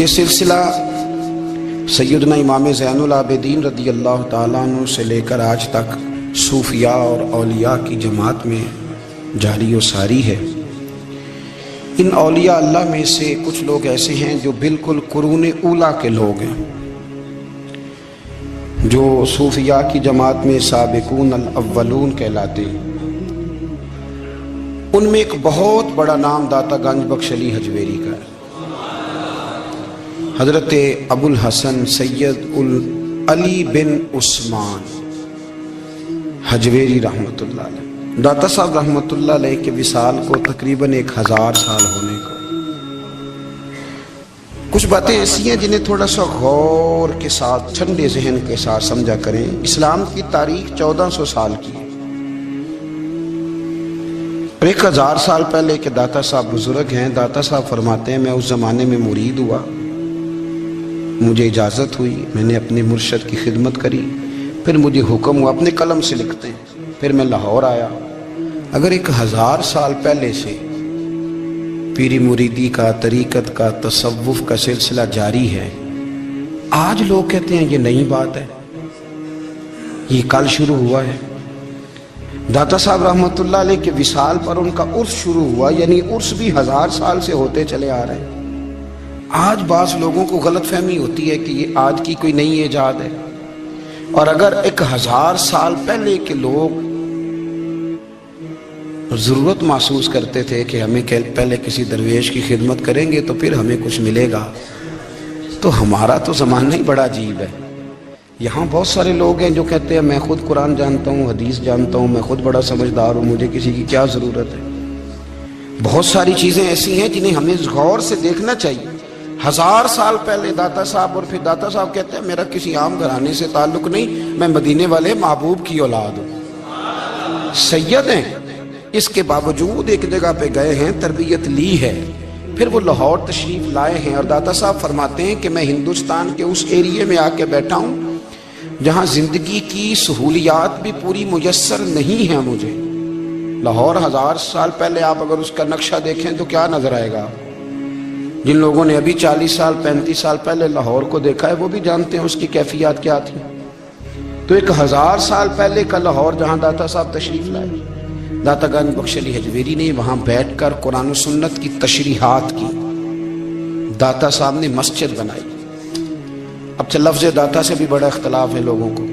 یہ سلسلہ سیدنا امام زین العابدین رضی اللہ تعالیٰ عنہ سے لے کر آج تک صوفیاء اور اولیاء کی جماعت میں جاری و ساری ہے۔ ان اولیاء اللہ میں سے کچھ لوگ ایسے ہیں جو بالکل قرون اولیٰ کے لوگ ہیں، جو صوفیاء کی جماعت میں سابقون الاولون کہلاتے ہیں۔ ان میں ایک بہت بڑا نام داتا گنج بخش علی حجویری کا ہے۔ حضرت ابو الحسن سید علی بن عثمان حجویری رحمۃ اللہ علیہ، داتا صاحب رحمۃ اللہ علیہ کے وصال کو تقریباً 1000 سال ہونے کو۔ کچھ باتیں ایسی ہیں جنہیں تھوڑا سا غور کے ساتھ، ٹھنڈے ذہن کے ساتھ سمجھا کریں۔ اسلام کی تاریخ 1400 سال کی ہے، 1000 سال پہلے کے داتا صاحب بزرگ ہیں۔ داتا صاحب فرماتے ہیں میں اس زمانے میں مرید ہوا، مجھے اجازت ہوئی، میں نے اپنے مرشد کی خدمت کری، پھر مجھے حکم ہوا، اپنے قلم سے لکھتے ہیں، پھر میں لاہور آیا۔ اگر 1000 سال پہلے سے پیری مریدی کا، طریقت کا، تصوف کا سلسلہ جاری ہے، آج لوگ کہتے ہیں یہ نئی بات ہے، یہ کل شروع ہوا ہے۔ داتا صاحب رحمۃ اللہ علیہ کے وصال پر ان کا عرس شروع ہوا، یعنی عرس بھی 1000 سال سے ہوتے چلے آ رہے ہیں۔ آج بعض لوگوں کو غلط فہمی ہوتی ہے کہ یہ آج کی کوئی نئی ایجاد ہے، اور اگر 1000 سال پہلے کے لوگ ضرورت محسوس کرتے تھے کہ ہمیں پہلے کسی درویش کی خدمت کریں گے تو پھر ہمیں کچھ ملے گا، تو ہمارا تو زمانہ ہی بڑا عجیب ہے۔ یہاں بہت سارے لوگ ہیں جو کہتے ہیں میں خود قرآن جانتا ہوں، حدیث جانتا ہوں، میں خود بڑا سمجھدار ہوں، مجھے کسی کی کیا ضرورت ہے۔ بہت ساری چیزیں ایسی ہیں جنہیں ہمیں غور سے دیکھنا چاہیے۔ 1000 سال پہلے داتا صاحب، اور پھر داتا صاحب کہتے ہیں میرا کسی عام گھرانے سے تعلق نہیں، میں مدینے والے محبوب کی اولاد ہوں، سید ہیں۔ اس کے باوجود ایک جگہ پہ گئے ہیں، تربیت لی ہے، پھر وہ لاہور تشریف لائے ہیں، اور داتا صاحب فرماتے ہیں کہ میں ہندوستان کے اس ایریے میں آ کے بیٹھا ہوں جہاں زندگی کی سہولیات بھی پوری میسر نہیں ہیں مجھے۔ لاہور 1000 سال پہلے آپ اگر اس کا نقشہ دیکھیں تو کیا نظر آئے گا؟ جن لوگوں نے ابھی 40 سال 35 سال پہلے لاہور کو دیکھا ہے وہ بھی جانتے ہیں اس کی کیفیات کیا تھی۔ تو 1000 سال پہلے کا لاہور جہاں داتا صاحب تشریف لائے، داتا گنج بخش علی حجویری نے وہاں بیٹھ کر قرآن و سنت کی تشریحات کی۔ داتا صاحب نے مسجد بنائی۔ اب لفظ داتا سے بھی بڑا اختلاف ہے لوگوں کو،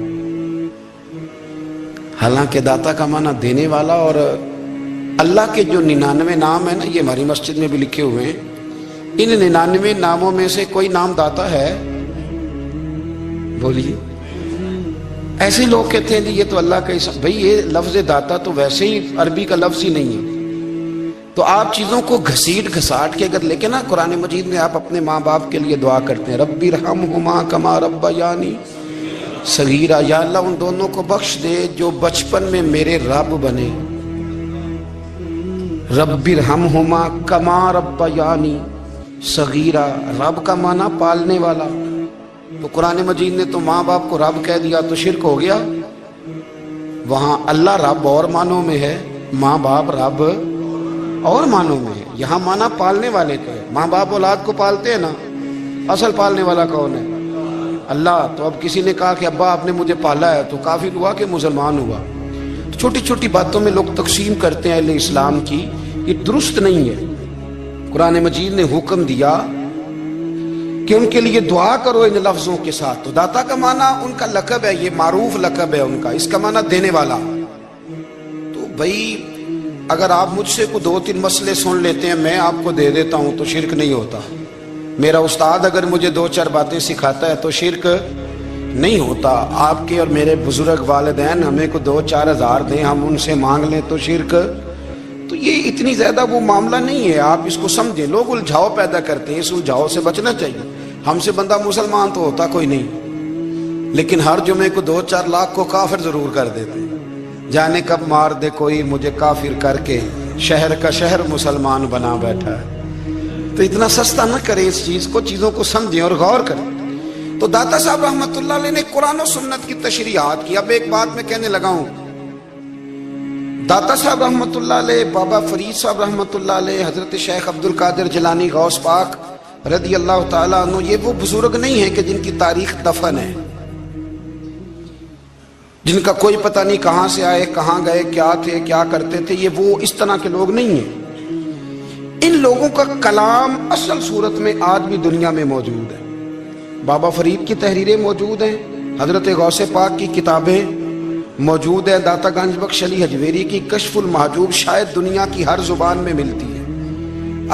حالانکہ داتا کا معنی دینے والا، اور اللہ کے جو 99 نام ہیں نا، یہ ہماری مسجد میں بھی لکھے ہوئے ہیں، ان 99 ناموں میں سے کوئی نام داتا ہے؟ بولیے۔ ایسے لوگ کہتے ہیں یہ تو اللہ کا اسم، بھئی یہ لفظ داتا تو ویسے ہی عربی کا لفظ ہی نہیں ہے۔ تو آپ چیزوں کو گھسیٹ گھساٹ کے اگر لے کے نا، قرآن مجید میں آپ اپنے ماں باپ کے لیے دعا کرتے ہیں، رب ارحمہما کما ربیانی صغیرا، یا اللہ ان دونوں کو بخش دے جو بچپن میں میرے رب بنے۔ رب ارحمہما کما ربیانی صغیرا، رب کا معنی پالنے والا۔ تو قرآن مجید نے تو ماں باپ کو رب کہہ دیا تو شرک ہو گیا۔ وہاں اللہ رب اور معنوں میں ہے، ماں باپ رب اور معنوں میں ہے۔ یہاں معنی پالنے والے کا ہے۔ ماں باپ اولاد کو پالتے ہیں نا، اصل پالنے والا کون ہے؟ اللہ۔ تو اب کسی نے کہا کہ ابا آپ نے مجھے پالا ہے، تو کافر ہوا کہ مسلمان ہوا؟ تو چھوٹی چھوٹی باتوں میں لوگ تقسیم کرتے ہیں اہل اسلام کی، یہ درست نہیں ہے۔ قرآن مجید نے حکم دیا کہ ان کے لیے دعا کرو ان لفظوں کے ساتھ۔ تو داتا کا معنی ان کا لقب ہے، یہ معروف لقب ہے ان کا، اس کا معنی دینے والا۔ تو بھائی اگر آپ مجھ سے کوئی 2-3 مسئلے سن لیتے ہیں، میں آپ کو دے دیتا ہوں تو شرک نہیں ہوتا۔ میرا استاد اگر مجھے 2-4 باتیں سکھاتا ہے تو شرک نہیں ہوتا۔ آپ کے اور میرے بزرگ والدین ہمیں کو 2-4 ہزار دیں، ہم ان سے مانگ لیں تو شرک؟ تو یہ اتنی زیادہ وہ معاملہ نہیں ہے، آپ اس کو سمجھیں۔ لوگ الجھاؤ پیدا کرتے ہیں، اس الجھاؤ سے بچنا چاہیے۔ ہم سے بندہ مسلمان تو ہوتا کوئی نہیں، لیکن ہر جمعے کو 2-4 لاکھ کو کافر ضرور کر دیتے ہیں۔ جانے کب مار دے کوئی مجھے کافر کر کے، شہر کا شہر مسلمان بنا بیٹھا ہے۔ تو اتنا سستا نہ کریں اس چیز کو، چیزوں کو سمجھیں اور غور کریں۔ تو داتا صاحب رحمۃ اللہ علیہ نے قرآن و سنت کی تشریحات کی۔ اب ایک بات میں کہنے لگا ہوں، داتا صاحب رحمۃ اللہ علیہ، بابا فرید صاحب رحمۃ اللہ علیہ، حضرت شیخ عبد القادر جیلانی غوث پاک رضی اللہ تعالیٰ عنہ یہ وہ بزرگ نہیں ہیں کہ جن کی تاریخ دفن ہے، جن کا کوئی پتہ نہیں کہاں سے آئے، کہاں گئے، کیا تھے، کیا کرتے تھے، یہ وہ اس طرح کے لوگ نہیں ہیں۔ ان لوگوں کا کلام اصل صورت میں آج بھی دنیا میں موجود ہے۔ بابا فرید کی تحریریں موجود ہیں، حضرت غوث پاک کی کتابیں موجود ہیں، داتا گنج بخش علی حجویری کی کشف المحجوب شاید دنیا کی ہر زبان میں ملتی ہے۔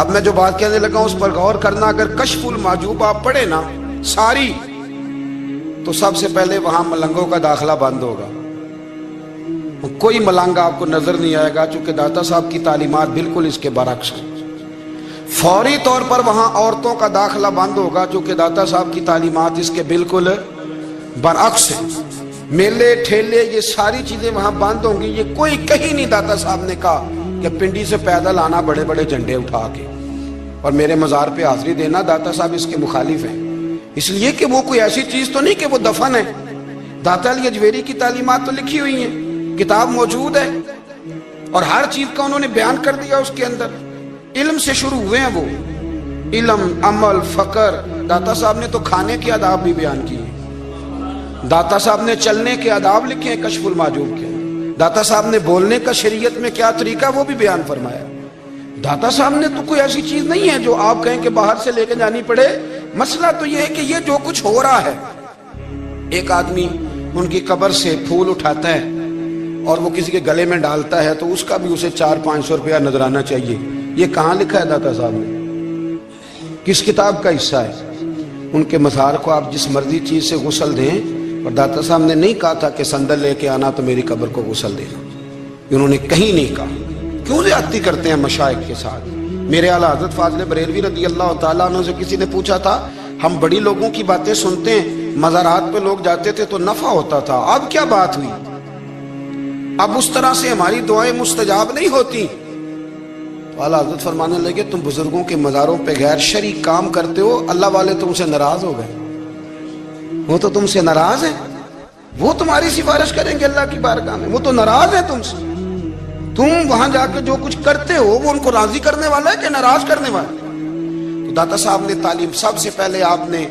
اب میں جو بات کہنے لگا ہوں اس پر غور کرنا، اگر کشف المحجوب آپ پڑھیں نا ساری، تو سب سے پہلے وہاں ملنگوں کا داخلہ بند ہوگا، کوئی ملنگ آپ کو نظر نہیں آئے گا، چونکہ داتا صاحب کی تعلیمات بالکل اس کے برعکس ہیں۔ فوری طور پر وہاں عورتوں کا داخلہ بند ہوگا، چونکہ داتا صاحب کی تعلیمات اس کے بالکل برعکس ہیں۔ میلے ٹھیلے یہ ساری چیزیں وہاں بند ہوں گی۔ یہ کوئی کہیں نہیں داتا صاحب نے کہا کہ پنڈی سے پیدل آنا بڑے بڑے جھنڈے اٹھا کے اور میرے مزار پہ حاضری دینا، داتا صاحب اس کے مخالف ہیں، اس لیے کہ وہ کوئی ایسی چیز تو نہیں کہ وہ دفن ہے۔ داتا علی حجویری کی تعلیمات تو لکھی ہوئی ہیں، کتاب موجود ہے، اور ہر چیز کا انہوں نے بیان کر دیا اس کے اندر۔ علم سے شروع ہوئے ہیں وہ، علم، عمل، فقر۔ داتا صاحب نے تو کھانے کے آداب بھی بیان کیے، داتا صاحب نے چلنے کے آداب لکھے ہیں کشف المحجوب کے، داتا صاحب نے بولنے کا شریعت میں کیا طریقہ وہ بھی بیان فرمایا۔ داتا صاحب نے تو کوئی ایسی چیز نہیں ہے جو آپ کہیں کہ باہر سے لے کے جانی پڑے۔ مسئلہ تو یہ ہے کہ یہ جو کچھ ہو رہا ہے، ایک آدمی ان کی قبر سے پھول اٹھاتا ہے اور وہ کسی کے گلے میں ڈالتا ہے تو اس کا بھی اسے 400-500 روپیہ نظرانہ چاہیے۔ یہ کہاں لکھا ہے داتا صاحب نے؟ کس کتاب کا حصہ ہے؟ ان کے مزار کو آپ جس مرضی چیز سے غسل دیں، اور داتا صاحب نے نہیں کہا تھا کہ سندل لے کے آنا تو میری قبر کو غسل دینا، انہوں نے کہیں نہیں کہا۔ کیوں زیادتی کرتے ہیں مشائخ کے ساتھ؟ میرے اعلیٰ حضرت فاضل بریلوی رضی اللہ تعالیٰ عنہ سے کسی نے پوچھا تھا، ہم بڑی لوگوں کی باتیں سنتے ہیں، مزارات پہ لوگ جاتے تھے تو نفع ہوتا تھا، اب کیا بات ہوئی؟ اب اس طرح سے ہماری دعائیں مستجاب نہیں ہوتی۔ تو اعلیٰ حضرت فرمانے لگے، تم بزرگوں کے مزاروں پہ غیر شرعی کام کرتے ہو، اللہ والے تم سے ناراض ہو گئے، وہ تو تم سے ناراض ہیں، وہ تمہاری سفارش کریں گے اللہ کی بارگاہ میں، وہ تو ناراض ہے تم سے۔ تم وہاں جا کے جو کچھ کرتے ہو وہ ان کو راضی کرنے والا ہے کہ ناراض کرنے والا ہے؟ تو داتا صاحب نے تعلیم، سب سے پہلے آپ نے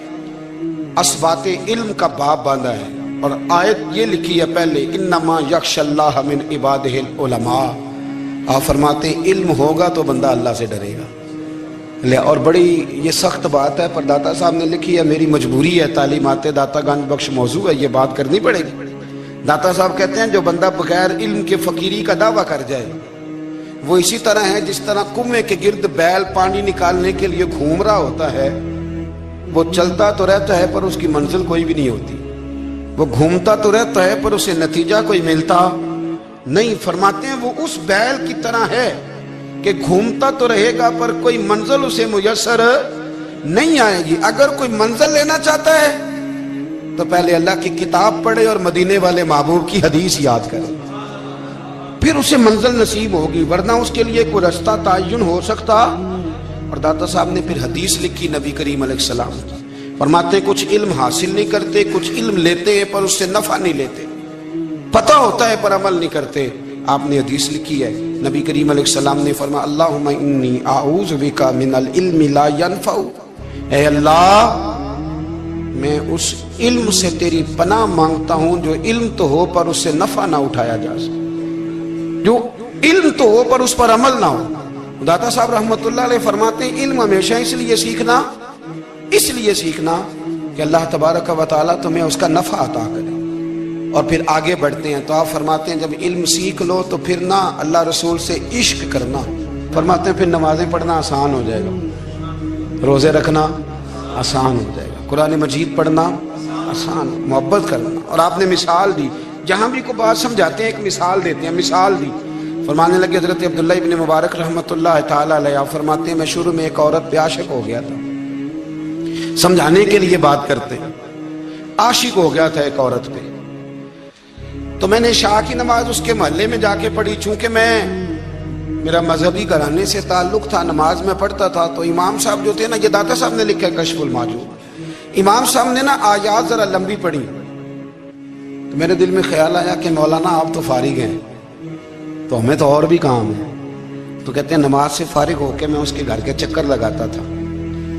اسبات علم کا باب باندھا ہے، اور آیت یہ لکھی ہے پہلے، انما یخشی اللہ من عبادہ العلماء۔ آپ فرماتے ہیں علم ہوگا تو بندہ اللہ سے ڈرے گا۔ اور بڑی یہ سخت بات ہے، پر داتا صاحب نے لکھی ہے، میری مجبوری ہے، تعلیمات داتا گنج بخش موضوع ہے، یہ بات کرنی پڑے گی۔ داتا صاحب کہتے ہیں جو بندہ بغیر علم کے فقیری کا دعویٰ کر جائے وہ اسی طرح ہے جس طرح کنویں کے گرد بیل پانی نکالنے کے لیے گھوم رہا ہوتا ہے، وہ چلتا تو رہتا ہے پر اس کی منزل کوئی بھی نہیں ہوتی، وہ گھومتا تو رہتا ہے پر اسے نتیجہ کوئی ملتا نہیں۔ فرماتے ہیں وہ اس بیل کی طرح ہے کہ گھومتا تو رہے گا پر کوئی منزل اسے میسر نہیں آئے گی۔ اگر کوئی منزل لینا چاہتا ہے تو پہلے اللہ کی کتاب پڑھے اور مدینے والے محبوب کی حدیث یاد کرے، پھر اسے منزل نصیب ہوگی، ورنہ اس کے لیے کوئی رستہ تعین ہو سکتا۔ اور داتا صاحب نے پھر حدیث لکھی نبی کریم علیہ السلام کی، فرماتے کچھ علم حاصل نہیں کرتے، کچھ علم لیتے ہیں پر اس سے نفع نہیں لیتے، پتہ ہوتا ہے پر عمل نہیں کرتے۔ آپ نے حدیث لکھی ہے، نبی کریم علیہ السلام نے فرمایا، اللہم انی اعوذ بک من العلم لا ینفع، اے اللہ میں اس علم سے تیری پناہ مانگتا ہوں جو علم تو ہو پر اس سے نفع نہ اٹھایا جا سکے، جو علم تو ہو پر اس پر عمل نہ ہو۔ داتا صاحب رحمت اللہ علیہ فرماتے ہیں علم ہمیشہ اس لیے سیکھنا کہ اللہ تبارک و تعالیٰ تمہیں اس کا نفع عطا کرے۔ اور پھر آگے بڑھتے ہیں تو آپ فرماتے ہیں جب علم سیکھ لو تو پھر نہ اللہ رسول سے عشق کرنا، فرماتے ہیں پھر نمازیں پڑھنا آسان ہو جائے گا، روزے رکھنا آسان ہو جائے گا، قرآن مجید پڑھنا آسان، محبت کرنا۔ اور آپ نے مثال دی، جہاں بھی کوئی بات سمجھاتے ہیں ایک مثال دیتے ہیں، مثال دی۔ فرمانے لگے حضرت عبداللہ ابن مبارک رحمت اللہ تعالیٰ علیہ، آپ فرماتے ہیں میں شروع میں ایک عورت پہ عاشق ہو گیا تھا، سمجھانے کے لیے بات کرتے ہیں، عاشق ہو گیا تھا ایک عورت پہ، تو میں نے عشاء کی نماز اس کے محلے میں جا کے پڑھی، چونکہ میرا مذہبی گھرانے سے تعلق تھا، نماز میں پڑھتا تھا، تو امام صاحب جو تھے نا، یہ داتا صاحب نے لکھا ہے کشف المحجوب، امام صاحب نے نا آیات ذرا لمبی پڑھی، تو میرے دل میں خیال آیا کہ مولانا آپ تو فارغ ہیں تو ہمیں تو اور بھی کام ہے، تو کہتے ہیں نماز سے فارغ ہو کے میں اس کے گھر کے چکر لگاتا تھا،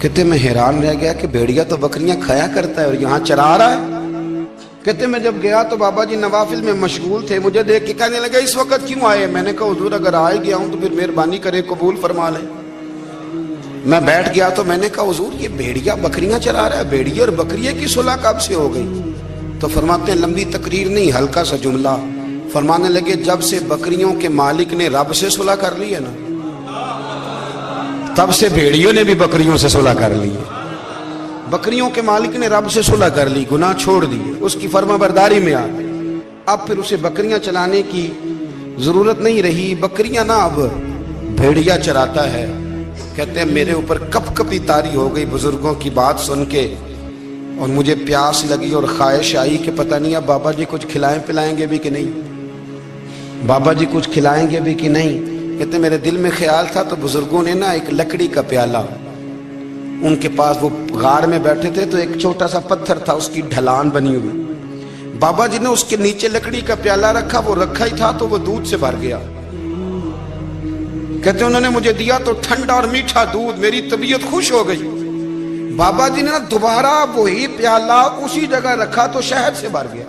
کہتے میں حیران رہ گیا کہ بھیڑیا تو بکریاں کھایا کرتا ہے اور یہاں چرا رہا ہے۔ کہتے میں جب گیا تو بابا جی نوافل میں مشغول تھے، مجھے دیکھ کے کہنے لگا اس وقت کیوں آئے؟ میں نے کہا حضور اگر آئے گیا ہوں تو پھر مہربانی کرے قبول فرما لیں۔ میں بیٹھ گیا تو میں نے کہا حضور یہ بھیڑیا بکریاں چرا رہا ہے، بھیڑیا اور بکریے کی صلح کب سے ہو گئی؟ تو فرماتے ہیں لمبی تقریر نہیں، ہلکا سا جملہ، فرمانے لگے جب سے بکریوں کے مالک نے رب سے صلح کر لی ہے نا، تب سے بھیڑیوں نے بھی بکریوں سے صلح کر لی ہے۔ بکریوں کے مالک نے رب سے صلح کر لی، گناہ چھوڑ دیے، اس کی فرما برداری میں آ گئے، اب پھر اسے بکریاں چلانے کی ضرورت نہیں رہی، بکریاں نہ اب بھیڑیا چراتا ہے۔ کہتے ہیں میرے اوپر کپ کپی طاری ہو گئی بزرگوں کی بات سن کے، اور مجھے پیاس لگی اور خواہش آئی کہ پتہ نہیں اب بابا جی کچھ کھلائیں پلائیں گے بھی کہ نہیں، بابا جی کچھ کھلائیں گے بھی کہ نہیں۔ کہتے میرے دل میں خیال تھا تو بزرگوں نے نا ایک لکڑی کا پیالہ، ان کے پاس وہ غار میں بیٹھے تھے تو ایک چھوٹا سا پتھر تھا، اس کی ڈھلان بنی ہوئی، بابا جی نے اس کے نیچے لکڑی کا پیالہ رکھا، وہ رکھا ہی تھا تو وہ دودھ سے بھر گیا۔ کہتے انہوں نے مجھے دیا تو ٹھنڈا اور میٹھا دودھ، میری طبیعت خوش ہو گئی۔ بابا جی نے دوبارہ وہی پیالہ اسی جگہ رکھا تو شہد سے بھر گیا۔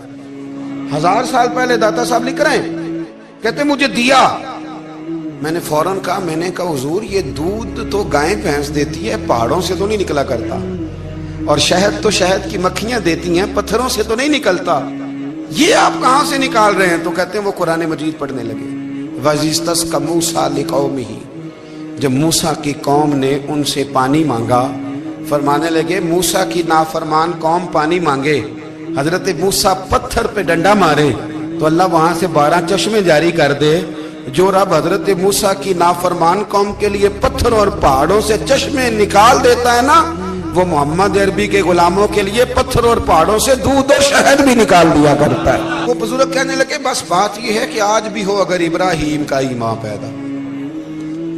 1000 سال پہلے داتا صاحب لکھ رہے ہیں، کہتے مجھے دیا، میں نے فوراً کہا، میں نے کہا حضور یہ دودھ تو گائیں بھینس دیتی ہے، پہاڑوں سے تو نہیں نکلا کرتا، اور شہد تو شہد کی مکھیاں دیتی ہیں، پتھروں سے تو نہیں نکلتا، یہ آپ کہاں سے نکال رہے ہیں؟ تو کہتے ہیں وہ قرآن مجید پڑھنے لگے۔ وَإِذِ اسْتَسْقَىٰ مُوسَىٰ لِقَوْمِهِ، جب موسیٰ کی قوم نے ان سے پانی مانگا، فرمانے لگے موسیٰ کی نافرمان قوم پانی مانگے، حضرت موسیٰ پتھر پہ ڈنڈا مارے تو اللہ وہاں سے 12 چشمے جاری کر دے۔ جو رب حضرت موسیٰ کی نافرمان قوم کے لیے پتھر اور پہاڑوں سے چشمے نکال دیتا ہے نا، وہ محمد عربی کے غلاموں کے لیے پتھر اور پہاڑوں سے دودھ اور شہد بھی نکال دیا کرتا ہے۔ وہ بزرگ کہنے لگے بس بات یہ ہے کہ آج بھی ہو اگر ابراہیم کا ایمان پیدا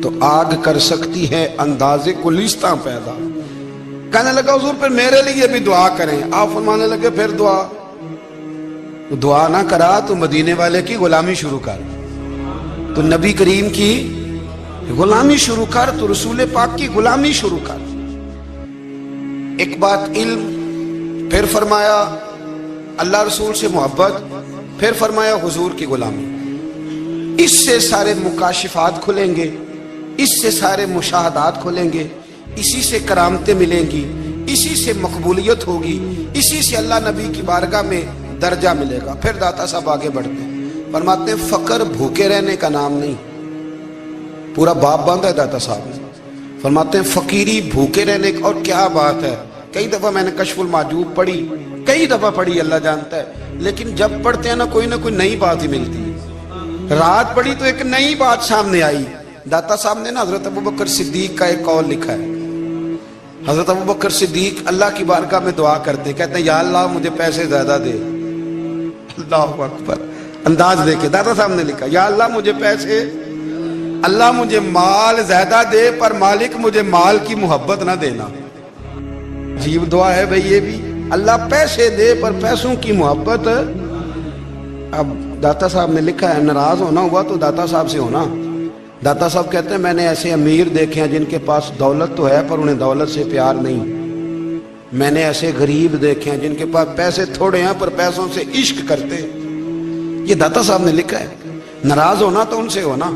تو آگ کر سکتی ہے انداز گلستاں پیدا۔ کہنے لگا حضور پھر میرے لیے بھی دعا کریں۔ آپ فرمانے لگے پھر دعا نہ کرا تو مدینے والے کی غلامی شروع کر، تو نبی کریم کی غلامی شروع کر، تو رسول پاک کی غلامی شروع کر۔ ایک بات علم، پھر فرمایا اللہ رسول سے محبت، پھر فرمایا حضور کی غلامی۔ اس سے سارے مکاشفات کھلیں گے، اس سے سارے مشاہدات کھلیں گے، اسی سے کرامتیں ملیں گی، اسی سے مقبولیت ہوگی، اسی سے اللہ نبی کی بارگاہ میں درجہ ملے گا۔ پھر داتا صاحب آگے بڑھتے ہیں، فرماتے ہیں فقر بھوکے رہنے کا نام نہیں، پورا باب باندھا ہے داتا صاحب نے۔ فرماتے ہیں فقیری بھوکے رہنے کا، اور کیا بات ہے، کئی دفعہ میں نے کشف المحجوب پڑھی، کئی دفعہ پڑھی، اللہ جانتا ہے، لیکن جب پڑھتے ہیں نا کوئی نہ کوئی نئی بات ہی ملتی ہے۔ رات پڑھی تو ایک نئی بات سامنے آئی۔ داتا صاحب نے نا حضرت ابوبکر صدیق کا ایک قول لکھا ہے۔ حضرت ابوبکر صدیق اللہ کی بارگاہ میں دعا کرتے، کہتے ہیں یا اللہ مجھے پیسے زیادہ دے۔ اللہ اکبر، انداز دیکھے داتا صاحب نے لکھا یا اللہ مجھے پیسے، اللہ مجھے مال زیادہ دے پر مالک مجھے مال کی محبت نہ دینا۔ عجیب دعا ہے بھئی یہ بھی، اللہ پیسے دے پر پیسوں کی محبت۔ اب داتا صاحب نے لکھا ہے ناراض ہونا ہوا تو داتا صاحب سے ہونا۔ داتا صاحب کہتے ہیں میں نے ایسے امیر دیکھے ہیں جن کے پاس دولت تو ہے پر انہیں دولت سے پیار نہیں، میں نے ایسے غریب دیکھے ہیں جن کے پاس پیسے تھوڑے ہیں پر پیسوں سے عشق کرتے۔ یہ داتا صاحب نے لکھا ہے، ناراض ہونا تو ان سے ہونا۔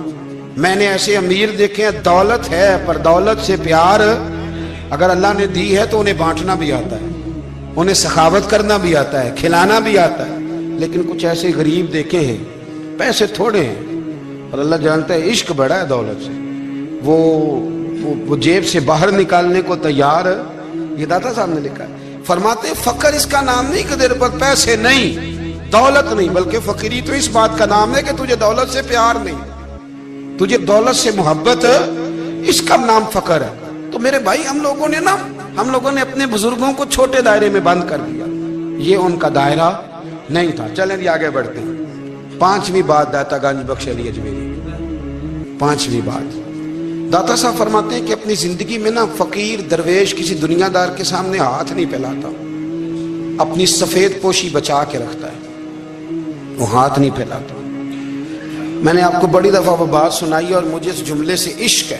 میں نے ایسے امیر دیکھے ہیں دولت ہے پر دولت سے پیار، اگر اللہ نے دی ہے تو انہیں بانٹنا بھی آتا ہے، انہیں سخاوت کرنا بھی آتا ہے، کھلانا بھی آتا ہے، لیکن کچھ ایسے غریب دیکھے ہیں پیسے تھوڑے ہیں اور اللہ جانتا ہے عشق بڑا ہے دولت سے، وہ جیب سے باہر نکالنے کو تیار۔ یہ داتا صاحب نے لکھا ہے۔ فرماتے فقر اس کا نام نہیں کہ تیرے پر پیسے نہیں، دولت نہیں، بلکہ فقیری تو اس بات کا نام ہے کہ تجھے دولت سے پیار نہیں، تجھے دولت سے محبت، اس کا نام فقر ہے۔ تو میرے بھائی ہم لوگوں نے اپنے بزرگوں کو چھوٹے دائرے میں بند کر دیا، یہ ان کا دائرہ نہیں تھا۔ چلیں جی آگے بڑھتے ہیں۔ 5ویں بات داتا گنج بخش علی اجمیری، 5ویں بات داتا صاحب فرماتے ہیں کہ اپنی زندگی میں نا فقیر درویش کسی دنیا دار کے سامنے ہاتھ نہیں پھیلاتا، اپنی سفید پوشی بچا کے رکھتا ہے، وہ ہاتھ نہیں پھیلاتا۔ میں نے آپ کو بڑی دفعہ وہ بات سنائی اور مجھے اس جملے سے عشق ہے۔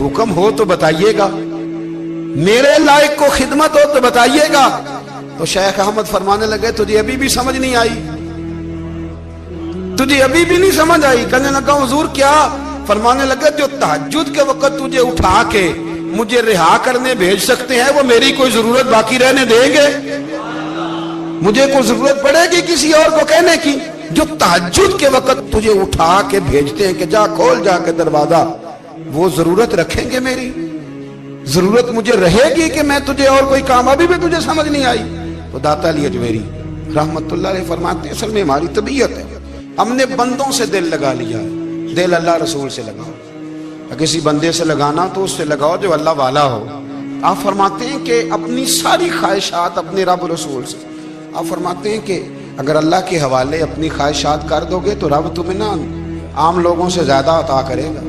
حکم ہو تو بتائیے گا، میرے لائق کو خدمت ہو تو بتائیے گا۔ تو شیخ احمد فرمانے لگے تجھے ابھی بھی سمجھ نہیں آئی، تجھے ابھی بھی نہیں سمجھ آئی؟ کہنے لگا حضور کیا؟ فرمانے لگے جو تہجد کے وقت تجھے اٹھا کے مجھے رہا کرنے بھیج سکتے ہیں وہ میری کوئی ضرورت باقی رہنے دیں گے؟ مجھے کوئی ضرورت پڑے گی کسی اور کو کہنے کی؟ جو تہجد کے وقت تجھے اٹھا کے بھیجتے ہیں کہ جا کھول جا کے دروازہ، وہ ضرورت رکھیں گے میری؟ ضرورت مجھے رہے گی کہ میں تجھے اور کوئی کام؟ ابھی بھی تجھے سمجھ نہیں آئی؟ تو داتا علی اجمیری رحمت اللہ علیہ فرماتے ہیں اصل میں ہماری طبیعت ہے، ہم نے بندوں سے دل لگا لیا ہے، دل اللہ رسول سے لگاؤ۔ کسی بندے سے لگانا تو اس سے لگاؤ جو اللہ والا ہو۔ آپ فرماتے ہیں کہ اپنی ساری خواہشات اپنے رب رسول سے، آپ فرماتے ہیں کہ اگر اللہ کے حوالے اپنی خواہشات کر دو گے تو رب تمہیں نا عام لوگوں سے زیادہ عطا کرے گا،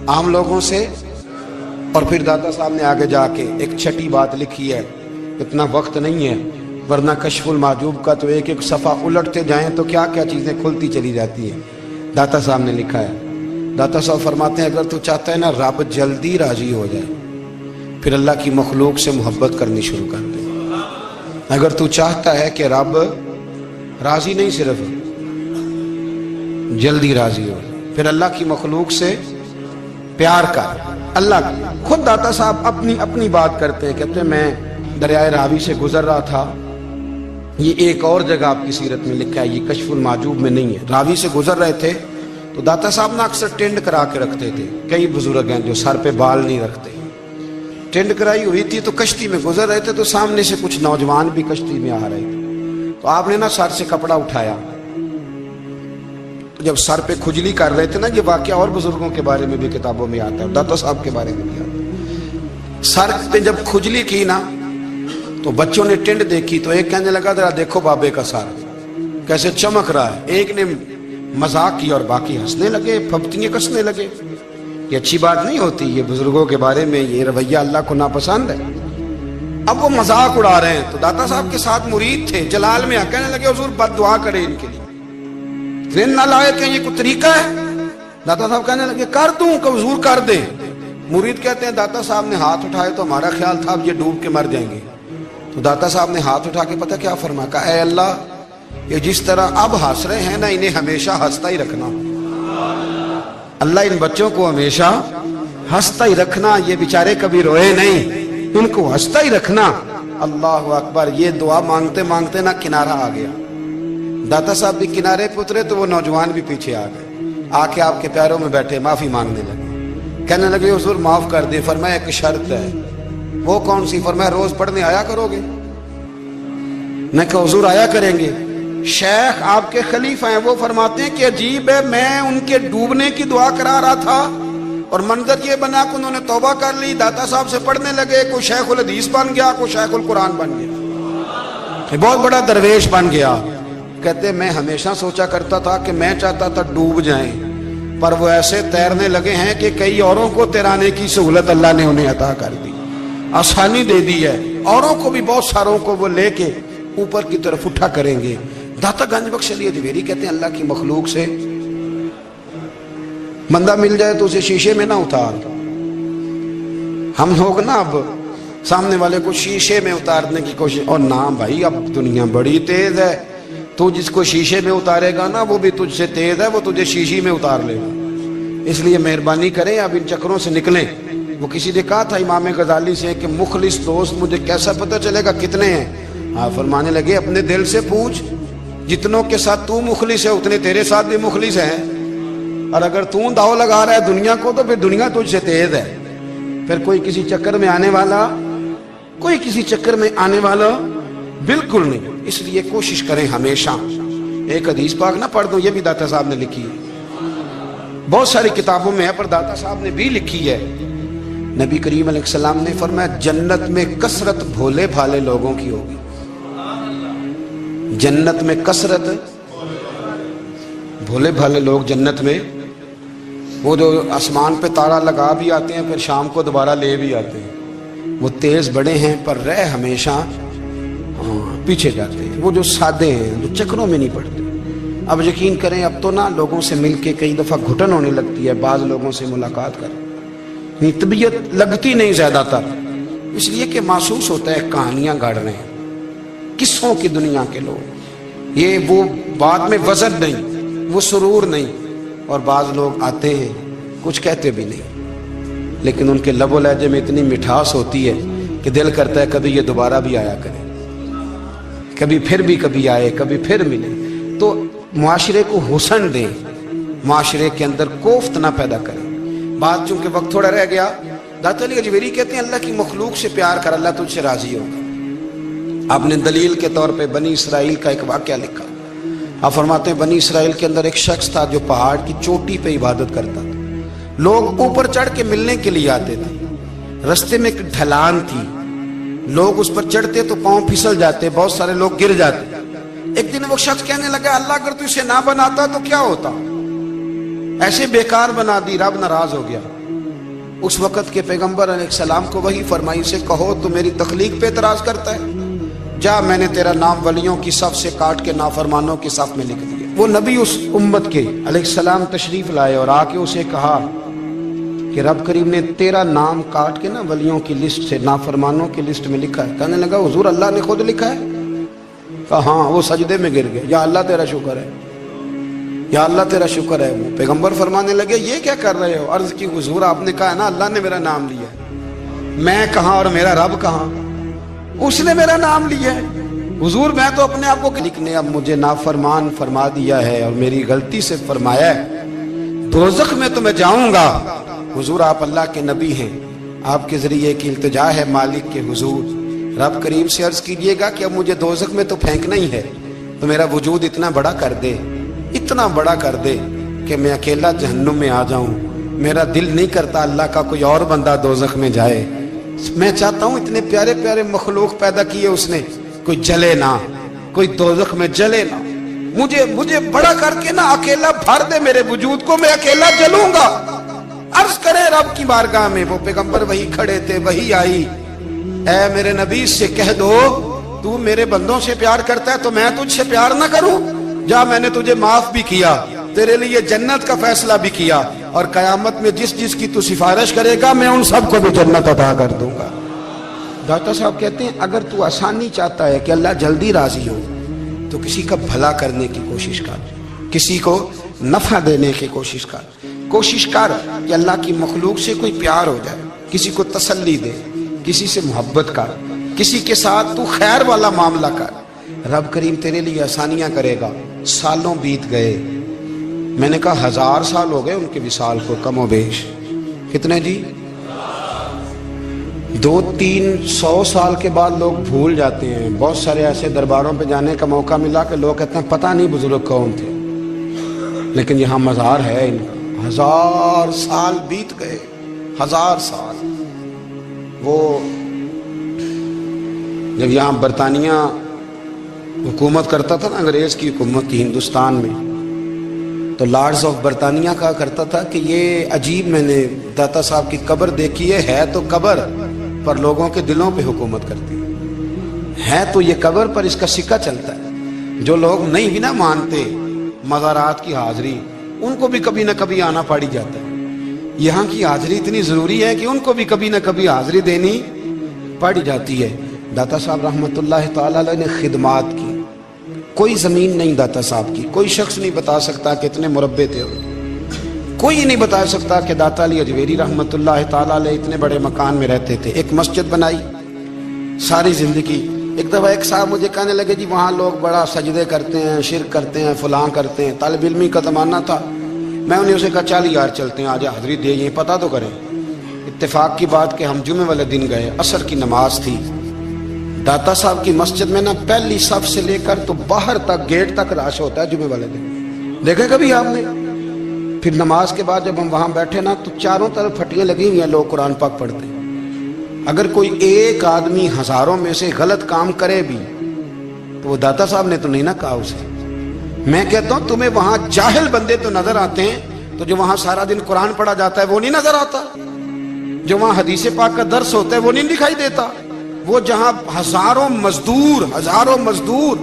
عام لوگوں سے۔ اور پھر داتا صاحب نے آگے جا کے ایک چھٹی بات لکھی ہے، اتنا وقت نہیں ہے ورنہ کشف المحجوب کا تو ایک ایک صفحہ الٹتے جائیں تو کیا کیا چیزیں کھلتی چلی جاتی ہیں۔ داتا صاحب نے لکھا ہے، داتا صاحب فرماتے ہیں اگر تو چاہتا ہے نا رب جلدی راضی ہو جائے پھر اللہ کی مخلوق سے محبت کرنی شروع کر دے۔ اگر تو چاہتا ہے کہ رب راضی نہیں صرف جلدی راضی ہو پھر اللہ کی مخلوق سے پیار کر۔ اللہ خود داتا صاحب اپنی بات کرتے ہیں، کہتے ہیں میں دریائے راوی سے گزر رہا تھا، یہ ایک اور جگہ آپ کی سیرت میں لکھا ہے، یہ کشف المحجوب میں نہیں ہے۔ راوی سے گزر رہے تھے تو داتا صاحب نے اکثر ٹینڈ کرا کے رکھتے تھے، کئی بزرگ ہیں جو سر پہ بال نہیں رکھتے، ٹینڈ کرائی ہوئی تھی تو کشتی میں گزر رہے تھے تو سامنے سے کچھ نوجوان بھی کشتی میں آ رہے تھے، تو آپ نے نا سر سے کپڑا اٹھایا، جب سر پہ کھجلی کر رہے تھے نا، یہ واقعہ اور بزرگوں کے بارے میں بھی کتابوں میں آتا ہے، داتا صاحب کے بارے میں بھی آتا ہے، سر پہ جب کھجلی کی نا تو بچوں نے ٹینڈ دیکھی تو ایک کہنے لگا ذرا دیکھو بابے کا سر کیسے چمک رہا ہے، ایک نے مذاق کی اور باقی ہنسنے لگے، پھپتیاں کسنے لگے۔ یہ اچھی بات نہیں ہوتی، یہ بزرگوں کے بارے میں یہ رویہ اللہ کو ناپسند ہے۔ اب وہ مذاق اڑا رہے ہیں تو داتا صاحب کے ساتھ مرید تھے جلال میں کہنے لگے حضور بد دعا کرے ان کے لیے، ذہن نہ لائے کہ یہ کوئی طریقہ ہے۔ داتا صاحب کہنے لگے کر دوں کہ حضور کر دے۔ مرید کہتے ہیں داتا صاحب نے ہاتھ اٹھائے تو ہمارا خیال تھا اب یہ ڈوب کے مر جائیں گے، تو داتا صاحب نے ہاتھ اٹھا کے پتہ کیا فرمایا، کہا اے اللہ یہ جس طرح اب ہنس رہے ہیں نا انہیں ہمیشہ ہنستا ہی رکھنا، اللہ ان بچوں کو ہمیشہ ہنستا ہی رکھنا، یہ بیچارے کبھی روئے نہیں، ان کو ہنستا ہی رکھنا۔ اللہ اکبر، یہ دعا مانگتے مانگتے نا کنارہ آ گیا، داتا صاحب بھی کنارے پہ اترے تو وہ نوجوان بھی پیچھے آ گئے، آ کے آپ کے پیروں میں بیٹھے معافی مانگنے لگے، کہنے لگے حضور معاف کر دیں۔ فرمایا ایک شرط ہے، وہ کون سی؟ فرمایا روز پڑھنے آیا کرو گے؟ میں کہا حضور آیا کریں گے۔ شیخ آپ کے خلیفہ ہیں، وہ فرماتے ہیں کہ عجیب ہے، میں ان کے ڈوبنے کی دعا کرا رہا تھا اور منظر یہ بنا کہ انہوں نے توبہ کر لی، داتا صاحب سے پڑھنے لگے، کوئی شیخ الحدیث بن گیا، کوئی شیخ القرآن بن گیا، بہت بڑا درویش بن گیا۔ کہتے میں ہمیشہ سوچا کرتا تھا کہ میں چاہتا تھا ڈوب جائیں، پر وہ ایسے تیرنے لگے ہیں کہ کئی اوروں کو تیرانے کی سہولت اللہ نے انہیں عطا کر دی، آسانی دے دی ہے، اوروں کو بھی بہت ساروں کو وہ لے کے اوپر کی طرف اٹھا کریں گے۔ داتا گنج بخش علی اجمیری کہتے ہیں اللہ کی مخلوق سے بندہ مل جائے تو اسے شیشے میں نہ اتار۔ ہم لوگ نا اب سامنے والے کو شیشے میں اتارنے کی کوشش، اور نہ بھائی اب دنیا بڑی تیز ہے، تو جس کو شیشے میں اتارے گا نا وہ بھی تجھ سے تیز ہے، وہ تجھے شیشی میں اتار لے گا۔ اس لیے مہربانی کریں اب ان چکروں سے نکلیں۔ وہ کسی نے کہا تھا امام غزالی سے کہ مخلص دوست مجھے کیسا پتہ چلے گا کتنے ہیں؟ آپ فرمانے لگے اپنے دل سے پوچھ، جتنوں کے ساتھ تو مخلص ہے اتنے تیرے ساتھ بھی مخلص ہیں، اور اگر تو داؤ لگا رہا ہے دنیا کو تو پھر دنیا تجھ سے تیز ہے۔ پھر کوئی کسی چکر میں آنے والا بالکل نہیں۔ اس لیے کوشش کریں ہمیشہ، ایک حدیث پاک نہ پڑھ دوں، یہ بھی داتا صاحب نے لکھی ہے، بہت ساری کتابوں میں ہے پر داتا صاحب نے بھی لکھی ہے۔ نبی کریم علیہ السلام نے فرمایا جنت میں کثرت بھولے بھالے لوگوں کی ہوگی، جنت میں کثرت بھولے بھالے لوگ جنت میں، وہ جو آسمان پہ تارا لگا بھی آتے ہیں پھر شام کو دوبارہ لے بھی آتے ہیں، وہ تیز بڑے ہیں پر رہ ہمیشہ پیچھے جاتے ہیں، وہ جو سادے ہیں جو چکروں میں نہیں پڑتے۔ اب یقین کریں اب تو نا لوگوں سے مل کے کئی دفعہ گھٹن ہونے لگتی ہے، بعض لوگوں سے ملاقات کر طبیعت لگتی نہیں زیادہ تر، اس لیے کہ محسوس ہوتا ہے کہانیاں گاڑ رہے ہیں، قصوں کی دنیا کے لوگ، یہ وہ بات میں وزن نہیں، وہ سرور نہیں، اور بعض لوگ آتے ہیں کچھ کہتے بھی نہیں، لیکن ان کے لب و لہجے میں اتنی مٹھاس ہوتی ہے کہ دل کرتا ہے کبھی یہ دوبارہ بھی آیا کرے، کبھی پھر بھی کبھی آئے، کبھی پھر ملے۔ تو معاشرے کو حسن دیں، معاشرے کے اندر کوفت نہ پیدا کریں۔ بات چونکہ وقت تھوڑا رہ گیا، داتا علی اجویری کہتے ہیں اللہ کی مخلوق سے پیار کر، اللہ تجھ سے راضی ہوگا۔ آپ نے دلیل کے طور پہ بنی اسرائیل کا ایک واقعہ لکھا۔ آپ فرماتے ہیں بنی اسرائیل کے اندر ایک شخص تھا جو پہاڑ کی چوٹی پہ عبادت کرتا تھا، لوگ اوپر چڑھ کے ملنے کے لیے آتے تھے، رستے میں ایک ڈھلان تھی، لوگ اس پر چڑھتے تو پاؤں پھسل جاتے، بہت سارے لوگ گر جاتے۔ ایک دن وہ شخص کہنے لگا اللہ اگر تو اسے نہ بناتا تو کیا ہوتا، ایسے بیکار بنا دی، رب ناراض ہو گیا۔ اس وقت کے پیغمبر علیہ السلام کو وحی فرمائی سے کہو تو میری تخلیق پہ اعتراض کرتا ہے، جا میں نے تیرا نام ولیوں کی صف سے کاٹ کے نافرمانوں کی صف میں لکھ دیا۔ وہ نبی اس امت کے علیہ السلام تشریف لائے اور آ کے اسے کہا کہ رب کریم نے تیرا نام کاٹ کے نا ولیوں کی لسٹ سے نافرمانوں کی لسٹ میں لکھا ہے۔ کہنے لگا حضور اللہ نے خود لکھا ہے؟ کہا ہاں۔ وہ سجدے میں گر گئے، یا اللہ تیرا شکر ہے، یا اللہ تیرا شکر ہے۔ وہ پیغمبر فرمانے لگے یہ کیا کر رہے ہو؟ عرض کی حضور آپ نے کہا ہے نا اللہ نے میرا نام لیا ہے، میں کہاں اور میرا رب کہاں؟ اس نے میرا نام لیا ہے حضور، میں تو اپنے آپ کو لکھنے اب مجھے نافرمان فرما دیا ہے اور میری غلطی سے فرمایا ہے دوزخ میں تو میں جاؤں گا۔ حضور آپ اللہ کے نبی ہیں، آپ کے ذریعے کی التجا ہے مالک کے حضور، رب کریم سے عرض کیجئے گا کہ اب مجھے دوزخ میں تو پھینکنا ہی ہے، تو میرا وجود اتنا بڑا کر دے، اتنا بڑا کر دے کہ میں اکیلا جہنم میں آ جاؤں۔ میرا دل نہیں کرتا اللہ کا کوئی اور بندہ دوزخ میں جائے، میں چاہتا ہوں اتنے پیارے پیارے مخلوق پیدا کیے اس نے، کوئی جلے نہ، کوئی دوزخ میں جلے نہ، مجھے بڑا کر کے نہ اکیلا بھر دے میرے وجود کو، میں اکیلا جلوں گا۔ عرض کرے رب کی بارگاہ میں، وہ پیغمبر وہی کھڑے تھے، وہی آئی، اے میرے نبی سے کہہ دو تو میرے بندوں سے پیار کرتا ہے تو میں تجھ سے پیار نہ کروں؟ جا میں نے تجھے معاف بھی کیا، تیرے لیے جنت کا فیصلہ بھی کیا، اور قیامت میں جس جس کی تو سفارش کرے گا میں ان سب کو بھی جنت عطا کر دوں گا۔ داتا صاحب کہتے ہیں اگر تو آسانی چاہتا ہے کہ اللہ جلدی راضی ہو تو کسی کا بھلا کرنے کی کوشش کر، کسی کو نفع دینے کی کوشش کر کہ اللہ کی مخلوق سے کوئی پیار ہو جائے، کسی کو تسلی دے، کسی سے محبت کر، کسی کے ساتھ تو خیر والا معاملہ کر، رب کریم تیرے لیے آسانیاں کرے گا۔ سالوں بیت گئے، میں نے کہا 1000 سال ہو گئے ان کے وصال کو کم و بیش، کتنے جی؟ 200-300 سال کے بعد لوگ بھول جاتے ہیں۔ بہت سارے ایسے درباروں پہ جانے کا موقع ملا کہ لوگ کہتے ہیں پتہ نہیں بزرگ کون تھے، لیکن یہاں مزار ہے ان کا۔ 1000 سال بیت گئے، 1000 سال۔ وہ جب یہاں برطانیہ حکومت کرتا تھا نا، انگریز کی حکومت تھی ہندوستان میں، تو لارڈز آف برطانیہ کہا کرتا تھا کہ یہ عجیب، میں نے داتا صاحب کی قبر دیکھی ہے تو قبر پر لوگوں کے دلوں پہ حکومت کرتی ہے تو یہ قبر پر اس کا سکہ چلتا ہے۔ جو لوگ نہیں بھی نہ مانتے مزارات کی حاضری، ان کو بھی کبھی نہ کبھی آنا پڑ جاتا ہے۔ یہاں کی حاضری اتنی ضروری ہے کہ ان کو بھی کبھی نہ کبھی حاضری دینی پڑ جاتی ہے۔ داتا صاحب رحمت اللہ تعالی علیہ نے خدمات کی، کوئی زمین نہیں داتا صاحب کی، کوئی شخص نہیں بتا سکتا کہ اتنے مربع تھے، کوئی نہیں بتا سکتا کہ داتا علی اجویری رحمت اللہ تعالی علیہ اتنے بڑے مکان میں رہتے تھے۔ ایک مسجد بنائی ساری زندگی۔ ایک دفعہ ایک صاحب مجھے کہنے لگے جی وہاں لوگ بڑا سجدے کرتے ہیں، شرک کرتے ہیں، فلاں کرتے ہیں، طالب علمی کا زمانہ تھا۔ میں انہیں اسے کہا چل یار چلتے ہیں، آج حاضری دے، یہ پتہ تو کریں۔ اتفاق کی بات کہ ہم جمعے والے دن گئے، عصر کی نماز تھی، داتا صاحب کی مسجد میں نا پہلی صف سے لے کر تو باہر تک گیٹ تک رش ہوتا ہے جمعے والے دن، دیکھے کبھی آپ نے؟ پھر نماز کے بعد جب ہم وہاں بیٹھے نا تو چاروں طرف پھٹیاں لگی ہوئی ہیں، لوگ قرآن پاک پڑھتے ہیں۔ اگر کوئی ایک آدمی ہزاروں میں سے غلط کام کرے بھی تو وہ داتا صاحب نے تو نہیں نہ کہا اسے۔ میں کہتا ہوں تمہیں وہاں جاہل بندے تو نظر آتے ہیں، تو جو وہاں سارا دن قرآن پڑھا جاتا ہے وہ نہیں نظر آتا، جو وہاں حدیث پاک کا درس ہوتا ہے وہ نہیں دکھائی دیتا، وہ جہاں ہزاروں مزدور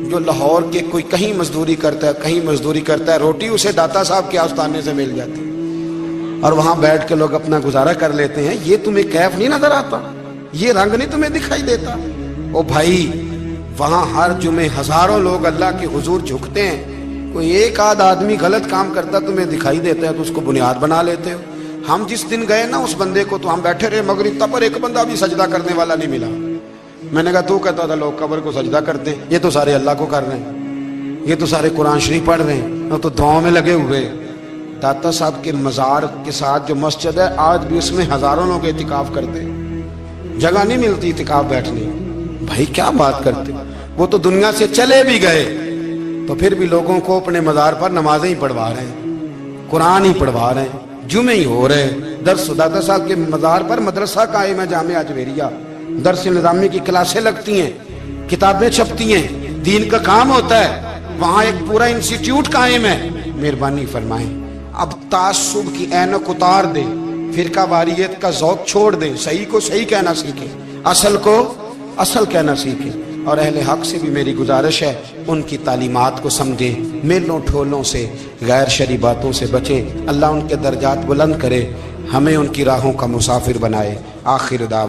جو لاہور کے کوئی کہیں مزدوری کرتا ہے کہیں مزدوری کرتا ہے، روٹی اسے داتا صاحب کے آستانے سے مل جاتی اور وہاں بیٹھ کے لوگ اپنا گزارا کر لیتے ہیں. یہ تمہیں کیف نہیں نظر آتا؟ یہ رنگ نہیں تمہیں دکھائی دیتا؟ او بھائی، وہاں ہر جمعے ہزاروں لوگ اللہ کے حضور جھکتے ہیں. کوئی ایک آدھ آدمی غلط کام کرتا تمہیں دکھائی دیتا ہے تو اس کو بنیاد بنا لیتے ہو. ہم جس دن گئے نا اس بندے کو، تو ہم بیٹھے رہے مغرب تک، پر ایک بندہ بھی سجدہ کرنے والا نہیں ملا. میں نے کہا تو کہتا تھا لوگ قبر کو سجدہ کرتے ہیں، یہ تو سارے اللہ کو کر رہے ہیں، یہ تو سارے قرآن شریف پڑھ رہے ہیں اور تو دعاؤں میں لگے ہوئے. داتا صاحب کے مزار کے ساتھ جو مسجد ہے، آج بھی اس میں ہزاروں لوگ اعتکاف کرتے ہیں، جگہ نہیں ملتی اعتکاف بیٹھنے. بھائی کیا بات کرتے، وہ تو دنیا سے چلے بھی گئے تو پھر بھی لوگوں کو اپنے مزار پر نمازیں ہی پڑھوا رہے ہیں، قرآن ہی پڑھوا رہے ہیں، جمعے ہی ہو رہے ہیں. درس داتا صاحب کے مزار پر مدرسہ قائم ہے، جامعہ اجویریہ، درس نظامی کی کلاسیں لگتی ہیں، کتابیں چھپتی ہیں، دین کا کام ہوتا ہے. وہاں ایک پورا انسٹیٹیوٹ قائم ہے. مہربانی فرمائیں اب تعصب کی اینک اتار دیں، فرقہ واریت کا ذوق چھوڑ دیں، صحیح کو صحیح کہنا سیکھیں، اصل کو اصل کہنا سیکھیں. اور اہل حق سے بھی میری گزارش ہے ان کی تعلیمات کو سمجھیں، میلوں ٹھولوں سے، غیر شرعی باتوں سے بچیں. اللہ ان کے درجات بلند کرے، ہمیں ان کی راہوں کا مسافر بنائے. آخر دعوانا